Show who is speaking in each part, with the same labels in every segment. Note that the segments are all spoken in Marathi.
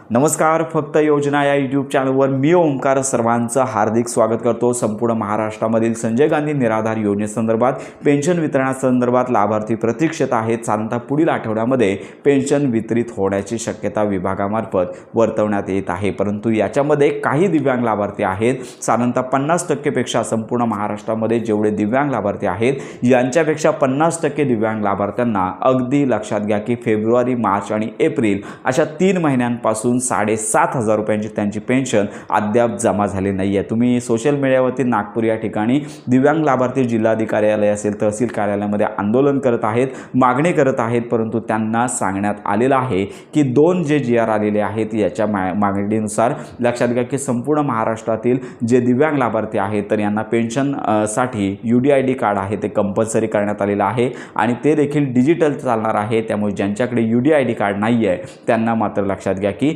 Speaker 1: नमस्कार. फक्त योजना या यूट्यूब चॅनलवर मी ओमकार सर्वांचं हार्दिक स्वागत करतो. संपूर्ण महाराष्ट्रामधील संजय गांधी निराधार योजनेसंदर्भात पेन्शन वितरणासंदर्भात लाभार्थी प्रतीक्षेत आहेत. साधारणतः पुढील आठवड्यामध्ये पेन्शन वितरित होण्याची शक्यता विभागामार्फत वर्तवण्यात येत आहे. परंतु याच्यामध्ये काही दिव्यांग लाभार्थी आहेत. साधारणतः 50% पेक्षा संपूर्ण महाराष्ट्रामध्ये जेवढे दिव्यांग लाभार्थी आहेत यांच्यापेक्षा 50% दिव्यांग लाभार्थ्यांना अगदी लक्षात घ्या की फेब्रुवारी, मार्च आणि एप्रिल अशा 3 महिन्यांपासून 7,500 रुपयांची त्यांची पेन्शन अद्याप जमा झाली नाही आहे. तुम्ही सोशल मीडियावरती नागपूर या ठिकाणी दिव्यांग लाभार्थी जिल्हाधिकारी असेल, तहसील कार्यालयामध्ये आंदोलन करत आहेत, मागणी करत आहेत. परंतु त्यांना सांगण्यात आलेलं आहे की 2 जे GR आलेले आहेत याच्या मागणीनुसार लक्षात घ्या की संपूर्ण महाराष्ट्रातील जे दिव्यांग लाभार्थी आहेत तर यांना पेन्शन साठी UDID कार्ड आहे ते कंपल्सरी करण्यात आलेलं आहे आणि ते देखील डिजिटल चालणार आहे. त्यामुळे ज्यांच्याकडे UDID कार्ड नाही आहे त्यांना मात्र लक्षात घ्या की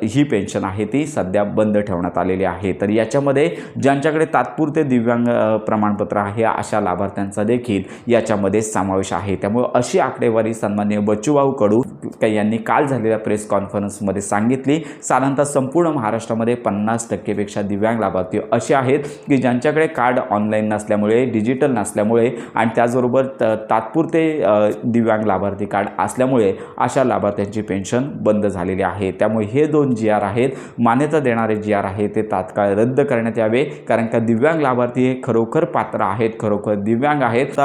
Speaker 1: ही पेन्शन आहे ती सध्या बंद ठेवण्यात आलेली आहे. तर याच्यामध्ये ज्यांच्याकडे तात्पुरते दिव्यांग प्रमाणपत्र आहे अशा लाभार्थ्यांचा देखील याच्यामध्ये समावेश आहे. त्यामुळे अशी आकडेवारी सन्माननीय बच्चूभाऊ कडू यांनी काल झालेल्या प्रेस कॉन्फरन्समध्ये सांगितली. साधारणतः संपूर्ण महाराष्ट्रामध्ये 50% पेक्षा दिव्यांग लाभार्थी असे आहेत की ज्यांच्याकडे कार्ड ऑनलाईन नसल्यामुळे, डिजिटल नसल्यामुळे आणि त्याचबरोबर तात्पुरते दिव्यांग लाभार्थी कार्ड असल्यामुळे अशा लाभार्थ्यांची पेन्शन बंद झालेली आहे. त्यामुळे हे 2 GR आहेत, मान्यता देणारे GR आहे ते तात्काळ रद्द करण्यात यावे. कारण का दिव्यांग लाभार्थी हे खरोखर पात्र आहेत, खरोखर दिव्यांग आहेत.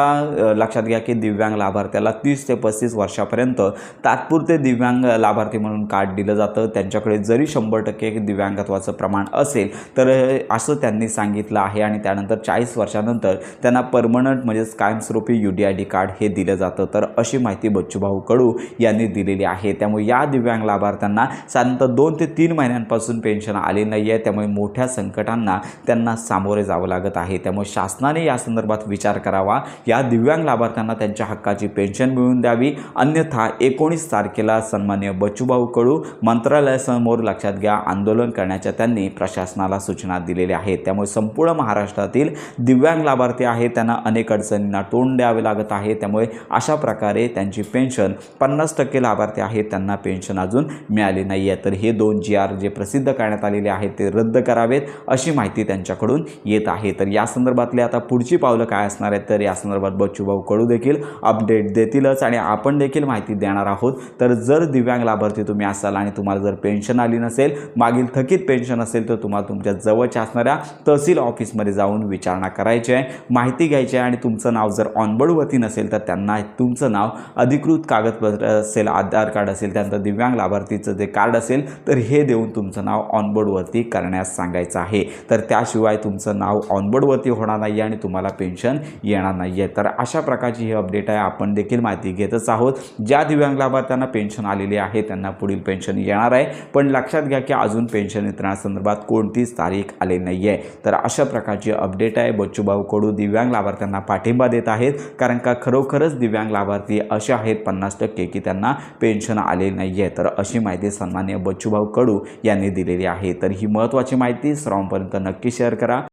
Speaker 1: लक्षात घ्या की दिव्यांग लाभार्थ्याला 30 ते 35 वर्षापर्यंत तात्पुरते दिव्यांग लाभार्थी म्हणून कार्ड दिलं जातं. त्यांच्याकडे जरी 100% दिव्यांगत्वाचं प्रमाण असेल तर असं त्यांनी सांगितलं आहे आणि त्यानंतर 40 वर्षानंतर त्यांना परमनंट म्हणजेच कायमस्वरूपी UDID कार्ड हे दिलं जातं. तर अशी माहिती बच्चूभाऊ कडू यांनी दिलेली आहे. त्यामुळे या दिव्यांग लाभार्थ्यांना साधारणतः 2 ते 3 महिन्यांपासून पेन्शन आले नाही आहे. त्यामुळे मोठ्या संकटांना त्यांना सामोरे जावं लागत आहे. त्यामुळे शासनाने या संदर्भात विचार करावा, या दिव्यांग लाभार्थ्यांना त्यांच्या हक्काची पेन्शन मिळवून द्यावी. अन्यथा 19 तारखेला सन्माननीय बच्चूभाऊ कडू मंत्रालयासमोर लक्षात घ्या आंदोलन करण्याच्या त्यांनी प्रशासनाला सूचना दिलेल्या आहेत. त्यामुळे संपूर्ण महाराष्ट्रातील दिव्यांग लाभार्थी आहेत त्यांना अनेक अडचणींना तोंड द्यावे लागत आहे. त्यामुळे अशा प्रकारे त्यांची पेन्शन 50% लाभार्थी आहेत त्यांना पेन्शन अजून मिळाली नाही आहे. तर हे 2 GR जे प्रसिद्ध करण्यात आलेले आहेत ते रद्द करावेत अशी माहिती त्यांच्याकडून येत आहे. तर या संदर्भातले आता पुढची पावलं काय असणार आहेत तर या संदर्भात बच्चूभाऊ कडू देखील अपडेट देतीलच आणि आपण देखील माहिती देणार आहोत. तर जर दिव्यांग लाभार्थी तुम्ही असाल आणि तुम्हाला जर पेन्शन आली नसेल, मागील थकीत पेन्शन असेल तर तुम्हाला तुमच्या जवळच्या असणाऱ्या तहसील ऑफिसमध्ये जाऊन विचारणा करायची आहे, माहिती घ्यायची आहे आणि तुमचं नाव जर ऑनबोर्डवरती नसेल तर त्यांना तुमचं नाव अधिकृत कागदपत्र असेल, आधार कार्ड असेल, त्यानंतर दिव्यांग लाभार्थीचं जे कार्ड असेल तर हे देऊन तुमचं नाव ऑनबोर्डवरती करण्यास सांगायचं आहे. तर त्याशिवाय तुमचं नाव ऑनबोर्डवरती होणार नाही आणि तुम्हाला पेन्शन येणार नाही आहे. तर अशा प्रकारची ही अपडेट आहे. आपण देखील माहिती घेतच आहोत. ज्या दिव्यांग लाभार्थ्यांना पेन्शन आलेली आहे त्यांना पुढील पेन्शन येणार आहे. पण लक्षात घ्या की अजून पेन्शन वितरणासंदर्भात कोणतीच तारीख आली नाही आहे. तर अशा प्रकारची अपडेट आहे. बच्चूभाऊ कडू दिव्यांग लाभार्थ्यांना पाठिंबा देत आहेत. कारण का खरोखरच दिव्यांग लाभार्थी असे आहेत 50% की त्यांना पेन्शन आले नाही आहे. तर अशी माहिती सन्माननीय बच्चूभाऊ कडू यांनी दिलेली आहे. तर ही महत्त्वाची माहिती सर्वांपर्यंत नक्की शेअर करा.